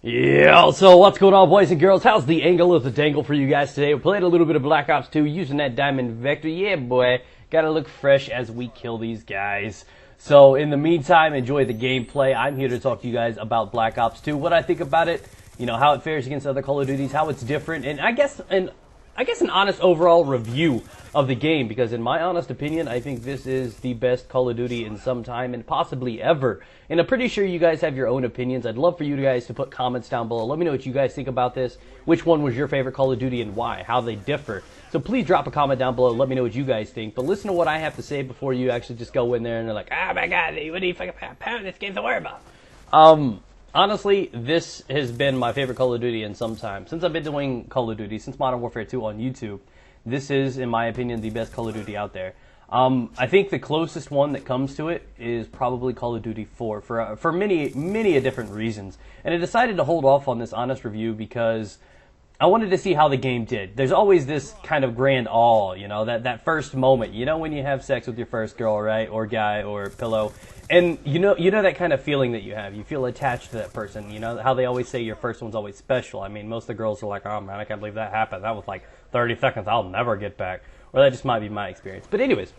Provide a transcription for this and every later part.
Yeah, so what's going on, boys and girls? How's the angle of the dangle for you guys today? We played a little bit of Black Ops 2 using that Diamond Vector. Yeah, boy. Gotta look fresh as we kill these guys. So, in the meantime, enjoy the gameplay. I'm here to talk to you guys about Black Ops 2, what I think about it, you know, how it fares against other Call of Duties, how it's different, and I guess an honest overall review of the game, because in my honest opinion, I think this is the best Call of Duty in some time and possibly ever. And I'm pretty sure you guys have your own opinions. I'd love for you guys to put comments down below. Let me know what you guys think about this. Which one was your favorite Call of Duty and why? How they differ. So please drop a comment down below. Let me know what you guys think. But listen to what I have to say before you actually just go in there and they're like, oh my god, what do you fucking pound? This game's a worry about. Honestly, this has been my favorite Call of Duty in some time. Since I've been doing Call of Duty, since Modern Warfare 2 on YouTube, this is, in my opinion, the best Call of Duty out there. I think the closest one that comes to it is probably Call of Duty 4 for many different reasons. And I decided to hold off on this honest review because I wanted to see how the game did. There's always this kind of grand awe, you know, that first moment. You know when you have sex with your first girl, right? Or guy, or pillow. And you know that kind of feeling that you have. You feel attached to that person. You know how they always say your first one's always special. I mean, most of the girls are like, oh man, I can't believe that happened. That was like 30 seconds. I'll never get back. Or that just might be my experience. But anyways,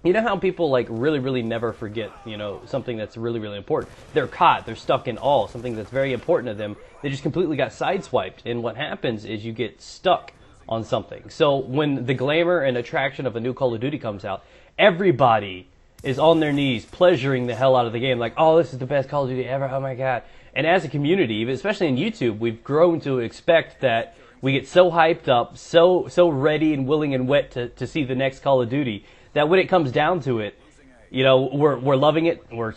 you know how people like really never forget, you know, something that's really important. They're caught. They're stuck in awe. Something that's very important to them. They just completely got sideswiped. And what happens is you get stuck on something. So when the glamour and attraction of a new Call of Duty comes out, everybody is on their knees pleasuring the hell out of the game. Like, oh, this is the best Call of Duty ever. Oh my god. And as a community, especially in YouTube, we've grown to expect that we get so hyped up, so ready and willing and wet to see the next Call of Duty, that when it comes down to it, you know, we're loving it, we're,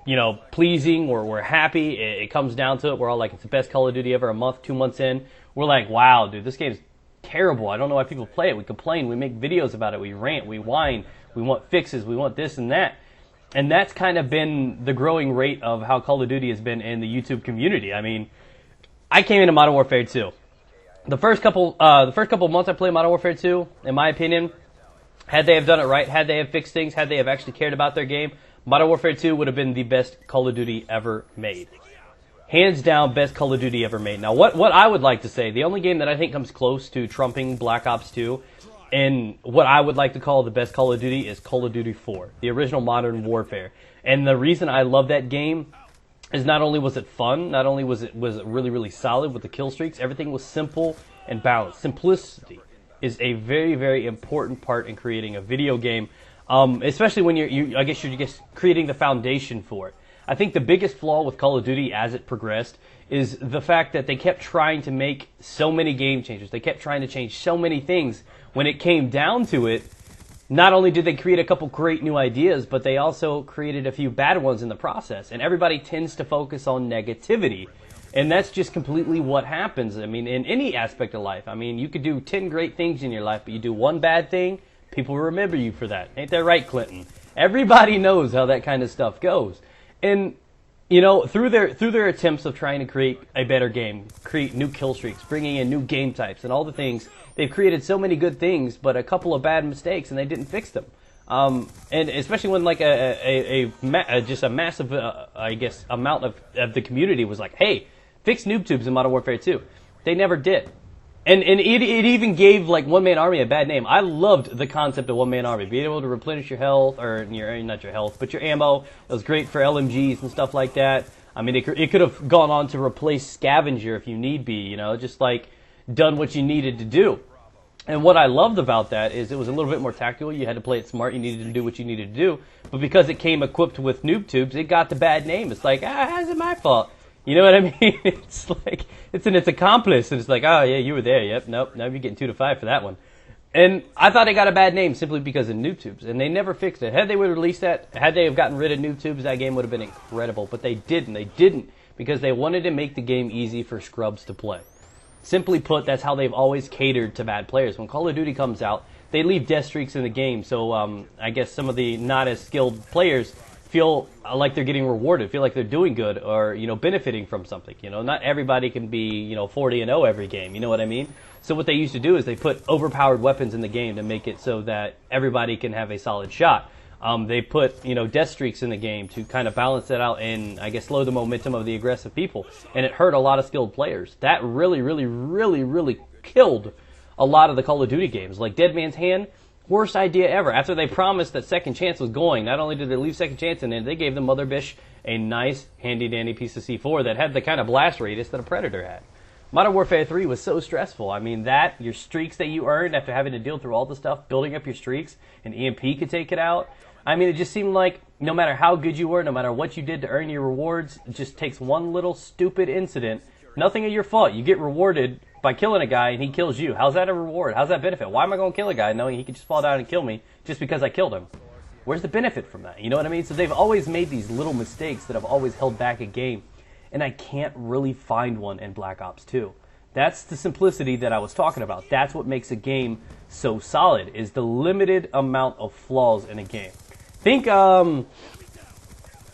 you know, pleasing, we're happy, it comes down to it, we're all like, it's the best Call of Duty ever. A month, 2 months in, we're like, wow, dude, this game's terrible. I don't know why people play it. We complain, we make videos about it, we rant, we whine, we want fixes, we want this and that. And that's kind of been the growing rate of how Call of Duty has been in the YouTube community. I mean, I came into Modern Warfare 2. The first couple months I played Modern Warfare 2, in my opinion, had they have done it right, had they have fixed things, had they have actually cared about their game, Modern Warfare 2 would have been the best Call of Duty ever made. Hands down, best Call of Duty ever made. Now, what I would like to say, the only game that I think comes close to trumping Black Ops 2, and what I would like to call the best Call of Duty, is Call of Duty 4, the original Modern Warfare. And the reason I love that game is not only was it fun, not only was it really solid with the kill streaks, everything was simple and balanced. Simplicity is a very important part in creating a video game, especially when I guess you're just creating the foundation for it. I think the biggest flaw with Call of Duty as it progressed is the fact that they kept trying to make so many game changers. They kept trying to change so many things. When it came down to it, not only did they create a couple great new ideas, but they also created a few bad ones in the process. And everybody tends to focus on negativity. And that's just completely what happens. I mean, in any aspect of life. I mean, you could do 10 great things in your life, but you do one bad thing, people remember you for that. Ain't that right, Clinton? Everybody knows how that kind of stuff goes. And, you know, through their attempts of trying to create a better game, create new kill streaks, bringing in new game types and all the things, they've created so many good things, but a couple of bad mistakes, and they didn't fix them. And especially when like just a massive, I guess, amount of the community was like, hey, fix noob tubes in Modern Warfare 2. They never did. And it even gave like One Man Army a bad name. I loved the concept of One Man Army, being able to replenish your health, or not your health, but your ammo. It was great for LMGs and stuff like that. I mean, it could have gone on to replace Scavenger if you need be, you know, just like done what you needed to do. And what I loved about that is it was a little bit more tactical. You had to play it smart. You needed to do what you needed to do. But because it came equipped with noob tubes, it got the bad name. It's like, how's it my fault? You know what I mean? It's like, it's an accomplice. And it's like, oh yeah, you were there. Yep, nope, now you're getting 2 to 5 for that one. And I thought it got a bad name simply because of noob tubes. And they never fixed it. Had they would have released that, had they have gotten rid of noob tubes, that game would have been incredible. But they didn't. They didn't because they wanted to make the game easy for scrubs to play. Simply put, that's how they've always catered to bad players. When Call of Duty comes out, they leave death streaks in the game. So I guess some of the not as skilled players feel like they're getting rewarded, feel like they're doing good, or, you know, benefiting from something. You know, not everybody can be, you know, 40-0 every game. You know what I mean? So what they used to do is they put overpowered weapons in the game to make it so that everybody can have a solid shot. They put, death streaks in the game to kind of balance it out and, I guess, slow the momentum of the aggressive people. And it hurt a lot of skilled players. That really, really, really, really killed a lot of the Call of Duty games. Like Dead Man's Hand, worst idea ever. After they promised that Second Chance was going, not only did they leave Second Chance in it, they gave the Mother Bish a nice, handy-dandy piece of C4 that had the kind of blast radius that a Predator had. Modern Warfare 3 was so stressful. I mean, your streaks that you earned after having to deal through all the stuff, building up your streaks, an EMP could take it out. I mean, it just seemed like no matter how good you were, no matter what you did to earn your rewards, it just takes one little stupid incident. Nothing of your fault. You get rewarded by killing a guy and he kills you. How's that a reward? How's that benefit? Why am I going to kill a guy knowing he could just fall down and kill me just because I killed him? Where's the benefit from that? You know what I mean? So they've always made these little mistakes that have always held back a game. And I can't really find one in Black Ops 2. That's the simplicity that I was talking about. That's what makes a game so solid, is the limited amount of flaws in a game.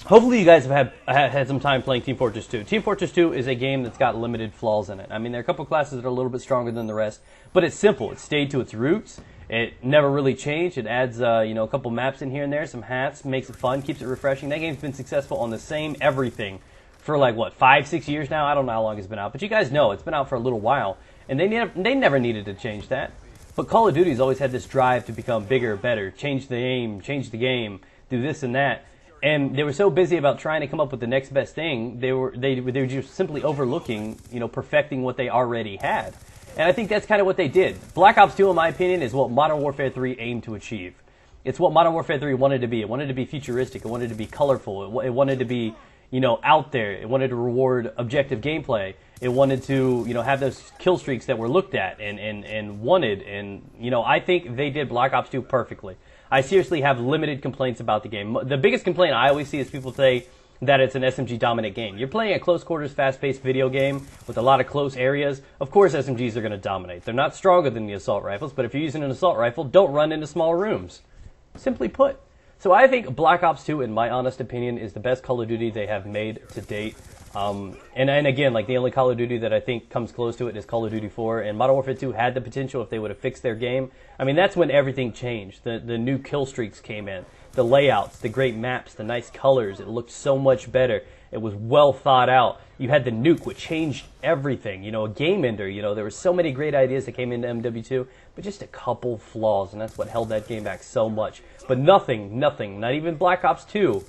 Hopefully you guys have had some time playing Team Fortress 2. Team Fortress 2 is a game that's got limited flaws in it. I mean, there are a couple classes that are a little bit stronger than the rest, but it's simple. It stayed to its roots. It never really changed. It adds, a couple maps in here and there, some hats, makes it fun, keeps it refreshing. That game's been successful on the same everything for 5-6 years now. I don't know how long it's been out, but you guys know it's been out for a little while, and they never needed to change that. But Call of Duty's always had this drive to become bigger, better, change the aim, change the game, do this and that. And they were so busy about trying to come up with the next best thing, they were just simply overlooking, perfecting what they already had. And I think that's kind of what they did. Black Ops 2, in my opinion, is what Modern Warfare 3 aimed to achieve. It's what Modern Warfare 3 wanted to be. It wanted to be futuristic. It wanted to be colorful. It wanted to be, out there. It wanted to reward objective gameplay. It wanted to, have those kill streaks that were looked at and wanted. And, I think they did Black Ops 2 perfectly. I seriously have limited complaints about the game. The biggest complaint I always see is people say that it's an SMG-dominant game. You're playing a close-quarters, fast-paced video game with a lot of close areas. Of course SMGs are going to dominate. They're not stronger than the assault rifles, but if you're using an assault rifle, don't run into small rooms. Simply put. So I think Black Ops 2, in my honest opinion, is the best Call of Duty they have made to date. And again, the only Call of Duty that I think comes close to it is Call of Duty 4. And Modern Warfare 2 had the potential if they would have fixed their game. I mean, that's when everything changed. The new kill streaks came in. The layouts, the great maps, the nice colors. It looked so much better. It was well thought out. You had the nuke, which changed everything. A game ender. There were so many great ideas that came into MW2, but just a couple flaws, and that's what held that game back so much. But nothing, not even Black Ops 2,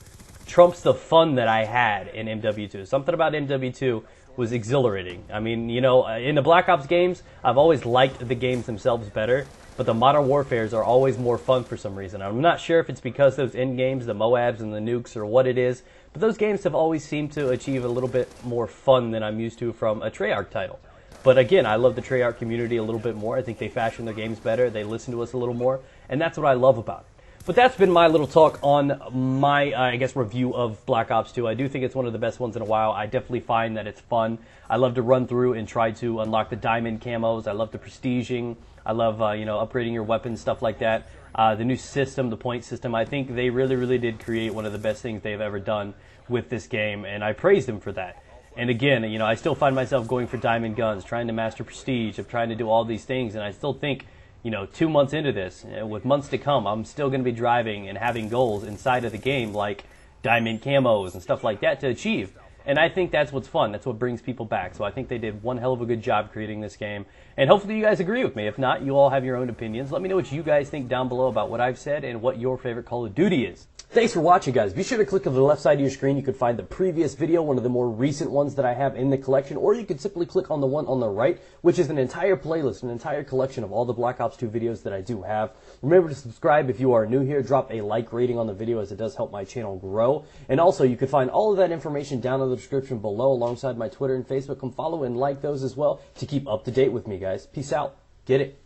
trumps the fun that I had in MW2. Something about MW2 was exhilarating. I mean, in the Black Ops games, I've always liked the games themselves better, but the Modern Warfares are always more fun for some reason. I'm not sure if it's because those end games, the Moabs and the nukes, or what it is, but those games have always seemed to achieve a little bit more fun than I'm used to from a Treyarch title. But again, I love the Treyarch community a little bit more. I think they fashion their games better. They listen to us a little more, and that's what I love about it. But that's been my little talk on my, review of Black Ops 2. I do think it's one of the best ones in a while. I definitely find that it's fun. I love to run through and try to unlock the diamond camos. I love the prestiging. I love, upgrading your weapons, stuff like that. The new system, the point system, I think they really, really did create one of the best things they've ever done with this game, and I praise them for that. And again, I still find myself going for diamond guns, trying to master prestige, of trying to do all these things, and I still think 2 months into this, with months to come, I'm still going to be driving and having goals inside of the game like diamond camos and stuff like that to achieve. And I think that's what's fun. That's what brings people back. So I think they did one hell of a good job creating this game. And hopefully you guys agree with me. If not, you all have your own opinions. Let me know what you guys think down below about what I've said and what your favorite Call of Duty is. Thanks for watching, guys. Be sure to click on the left side of your screen. You could find the previous video, one of the more recent ones that I have in the collection, or you could simply click on the one on the right, which is an entire playlist, an entire collection of all the Black Ops 2 videos that I do have. Remember to subscribe if you are new here. Drop a like rating on the video, as it does help my channel grow. And also, you can find all of that information down in the description below, alongside my Twitter and Facebook. Come follow and like those as well to keep up to date with me, guys. Peace out. Get it.